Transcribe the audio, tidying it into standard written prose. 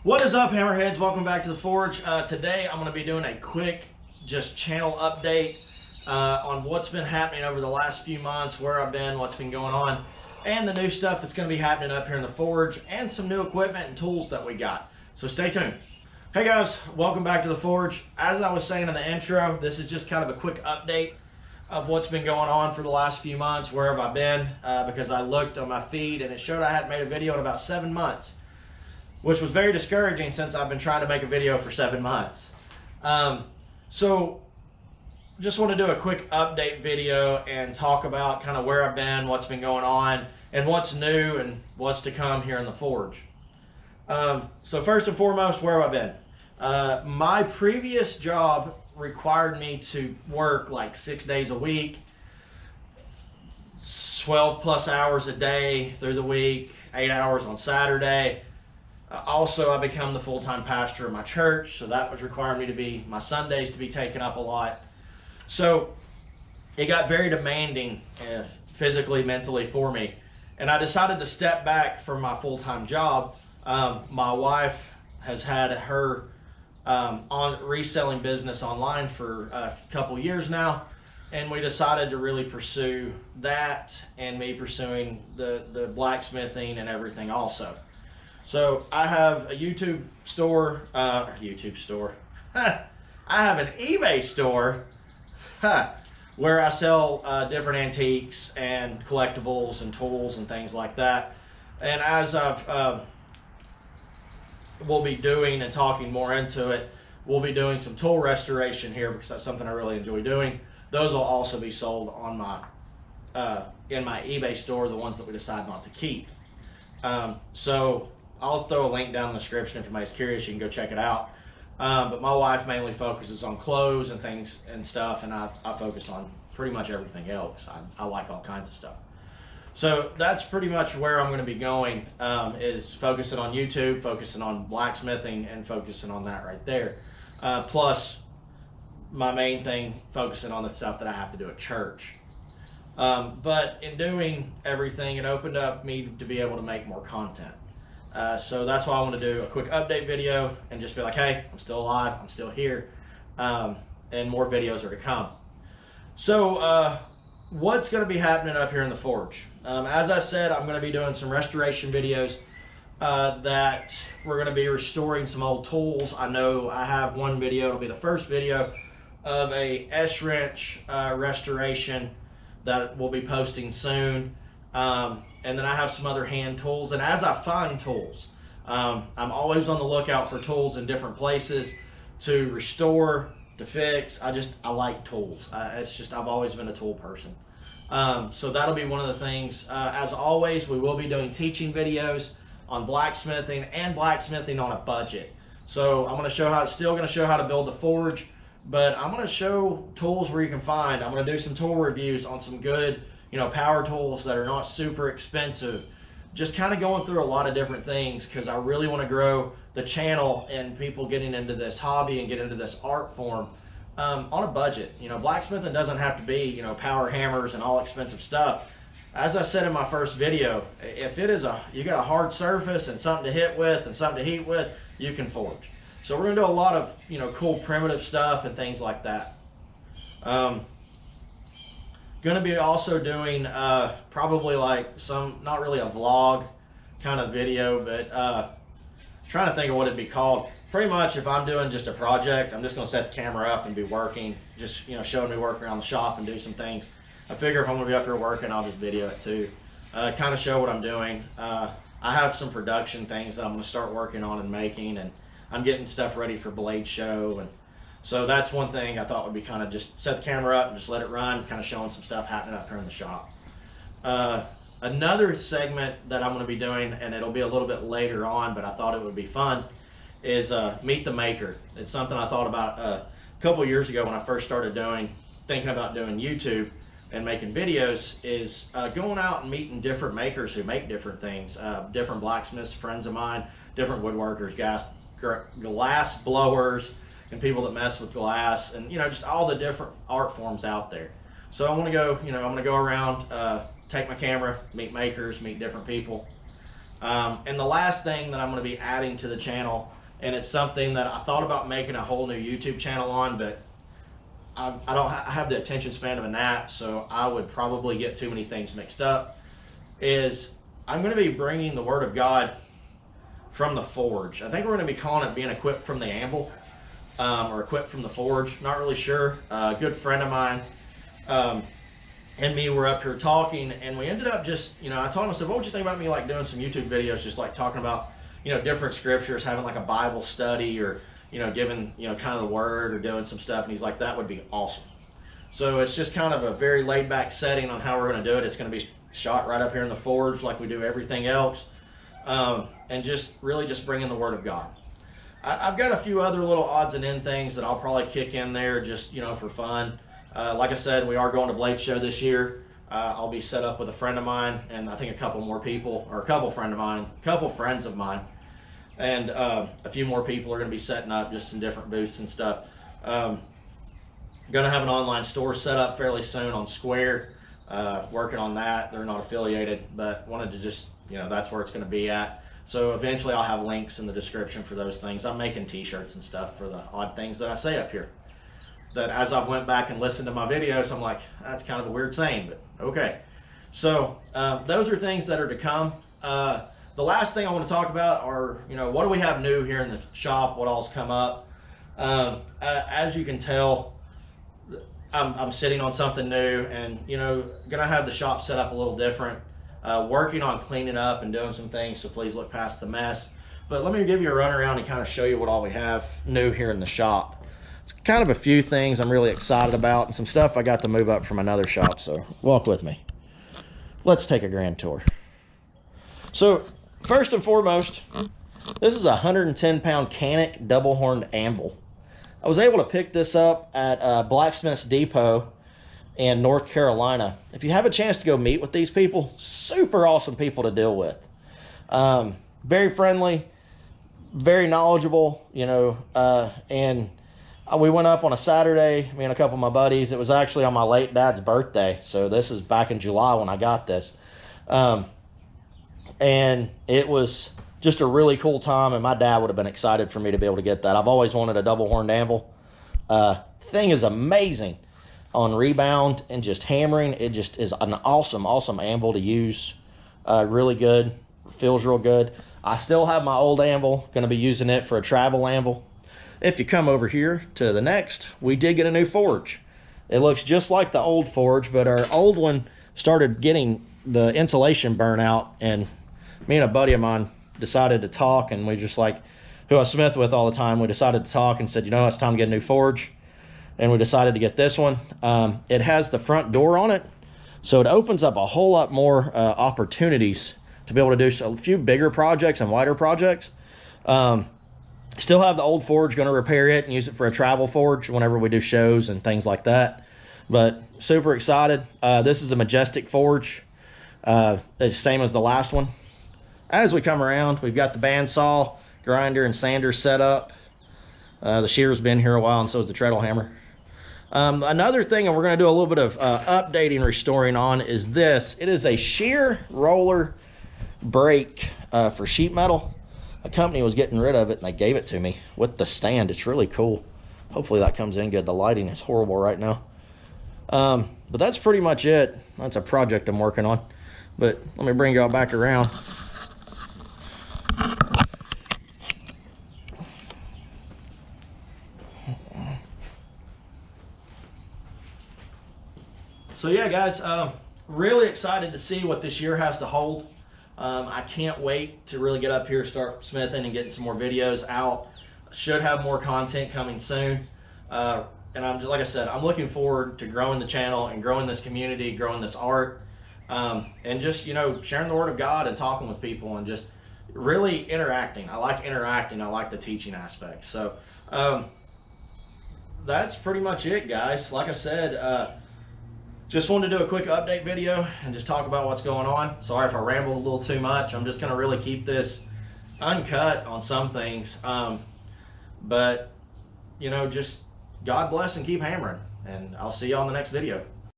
What is up, Hammerheads? Welcome back to the Forge. Today I'm going to be doing a quick just channel update on what's been happening over the last few months, where I've been, what's been going on, and the new stuff that's going to be happening up here in the Forge, and some new equipment and tools that we got. So stay tuned. Hey guys, welcome back to the Forge. As I was saying in the intro, this is just kind of a quick update of what's been going on for the last few months. Where have I been? Because I looked on my feed and it showed I hadn't made a video in about 7 months. Which was very discouraging since I've been trying to make a video for 7 months. So just want to do a quick update video and talk about kind of where I've been, what's been going on, and what's new and what's to come here in the Forge. So first and foremost, where have I been? My previous job required me to work like 6 days a week, 12 plus hours a day through the week, 8 hours on Saturday. Also, I become the full-time pastor of my church, so that was requiring me to be, my Sundays to be taken up a lot. So it got very demanding physically, mentally for me. And I decided to step back from my full-time job. My wife has had her on reselling business online for a couple years now. And we decided to really pursue that and me pursuing the blacksmithing and everything also. So I have a YouTube store, I have an eBay store where I sell different antiques and collectibles and tools and things like that. And as we'll be doing and talking more into it, we'll be doing some tool restoration here because that's something I really enjoy doing. Those will also be sold on my in my eBay store, the ones that we decide not to keep. So I'll throw a link down in the description if anybody's curious. You can go check it out. But my wife mainly focuses on clothes and things and stuff, and I focus on pretty much everything else. I like all kinds of stuff. So that's pretty much where I'm going to be going, is focusing on YouTube, focusing on blacksmithing, and focusing on that right there. Plus, my main thing, focusing on the stuff that I have to do at church. But in doing everything, it opened up me to be able to make more content. So that's why I want to do a quick update video and just be like, hey, I'm still alive, I'm still here, and more videos are to come. So what's going to be happening up here in the Forge? As I said, I'm going to be doing some restoration videos that we're going to be restoring some old tools. I know I have one video, it'll be the first video of a S-wrench restoration that we'll be posting soon. And then I have some other hand tools, and as I find tools, I'm always on the lookout for tools in different places to restore, to fix. I like tools. It's just, I've always been a tool person. So that'll be one of the things. As always, we will be doing teaching videos on blacksmithing and blacksmithing on a budget. So I'm going to show how, still going to show how to build the forge, but I'm going to show tools where you can find. I'm going to do some tool reviews on some good, power tools that are not super expensive. Just kind of going through a lot of different things because I really want to grow the channel and people getting into this hobby and get into this art form on a budget. Blacksmithing doesn't have to be, power hammers and all expensive stuff. As I said in my first video, if it is you got a hard surface and something to hit with and something to heat with, you can forge. So we're going to do a lot of, cool primitive stuff and things like that. Going to be also doing probably like some, not really a vlog kind of video, but trying to think of what it'd be called. Pretty much if I'm doing just a project, I'm just going to set the camera up and be working, just showing me work around the shop and do some things. I figure if I'm going to be up here working, I'll just video it too. Kind of show what I'm doing. I have some production things that I'm going to start working on and making, and I'm getting stuff ready for Blade Show, and so that's one thing I thought would be kind of just set the camera up and just let it run, kind of showing some stuff happening up here in the shop. Another segment that I'm going to be doing, and it'll be a little bit later on, but I thought it would be fun, is Meet the Maker. It's something I thought about a couple years ago when I first started thinking about doing YouTube and making videos, is going out and meeting different makers who make different things, different blacksmiths, friends of mine, different woodworkers, glass blowers, and people that mess with glass, and just all the different art forms out there. So I want to go, I'm going to go around, take my camera, meet makers, meet different people, And the last thing that I'm going to be adding to the channel, and it's something that I thought about making a whole new YouTube channel on, but I don't have the attention span of a gnat, so I would probably get too many things mixed up, is I'm going to be bringing the Word of God from the forge. I think we're going to be calling it being equipped from the anvil, or equipped from the forge. Not really sure. A good friend of mine and me were up here talking, and we ended up just, I told him, I said, what would you think about me like doing some YouTube videos, just like talking about, different scriptures, having like a Bible study, or, giving, kind of the word, or doing some stuff. And he's like, that would be awesome. So it's just kind of a very laid back setting on how we're going to do it. It's going to be shot right up here in the forge like we do everything else. And just really just bringing the Word of God. I've got a few other little odds and end things that I'll probably kick in there just, for fun. Like I said, we are going to Blade Show this year. I'll be set up with a friend of mine, and I think a couple more people, or a couple friends of mine, and a few more people are going to be setting up just some different booths and stuff. Going to have an online store set up fairly soon on Square. Working on that. They're not affiliated, but wanted to just, that's where it's going to be at. So eventually I'll have links in the description for those things. I'm making t-shirts and stuff for the odd things that I say up here, that as I went back and listened to my videos, I'm like, that's kind of a weird saying, but okay. So those are things that are to come. The last thing I want to talk about are, what do we have new here in the shop? What all's come up? As you can tell, I'm sitting on something new, and gonna have the shop set up a little different. Working on cleaning up and doing some things, so please look past the mess. But let me give you a run around and kind of show you what all we have new here in the shop. It's kind of a few things I'm really excited about, and some stuff I got to move up from another shop, so walk with me. Let's take a grand tour. So first and foremost, this is a 110-pound Canik double-horned anvil. I was able to pick this up at Blacksmith's Depot in North Carolina. If you have a chance to go meet with these people, super awesome people to deal with. Very friendly, very knowledgeable, and we went up on a Saturday, me and a couple of my buddies. It was actually on my late dad's birthday, so this is back in July when I got this. And it was just a really cool time, and my dad would have been excited for me to be able to get that. I've always wanted a double-horned anvil. Thing is amazing on rebound and just hammering. It just is an awesome, awesome anvil to use. Really good. Feels real good. I still have my old anvil. Going to be using it for a travel anvil. If you come over here to the next, we did get a new forge. It looks just like the old forge, but our old one started getting the insulation burn out, and me and a buddy of mine decided to talk, and we just like, who I smith with all the time, we decided to talk and said, it's time to get a new forge. And we decided to get this one. It has the front door on it, so it opens up a whole lot more opportunities to be able to do a few bigger projects and wider projects. Still have the old forge, going to repair it and use it for a travel forge whenever we do shows and things like that. But super excited. This is a Majestic forge. It's the same as the last one. As we come around, we've got the bandsaw, grinder, and sander set up. The shear's been here a while, and so is the treadle hammer. Another thing, and we're going to do a little bit of updating, restoring on, is this. It is a shear roller brake for sheet metal. A company was getting rid of it, and they gave it to me with the stand. It's really cool. Hopefully that comes in good. The lighting is horrible right now. But that's pretty much it. That's a project I'm working on. But let me bring y'all back around. So yeah, guys, really excited to see what this year has to hold. I can't wait to really get up here, start smithing and getting some more videos out. Should have more content coming soon. And like I said, I'm looking forward to growing the channel and growing this community, growing this art, and just, sharing the Word of God and talking with people and just really interacting. I like interacting. I like the teaching aspect. So that's pretty much it, guys. Like I said, just wanted to do a quick update video and just talk about what's going on. Sorry if I rambled a little too much. I'm just going to really keep this uncut on some things. But, just God bless and keep hammering. And I'll see you on the next video.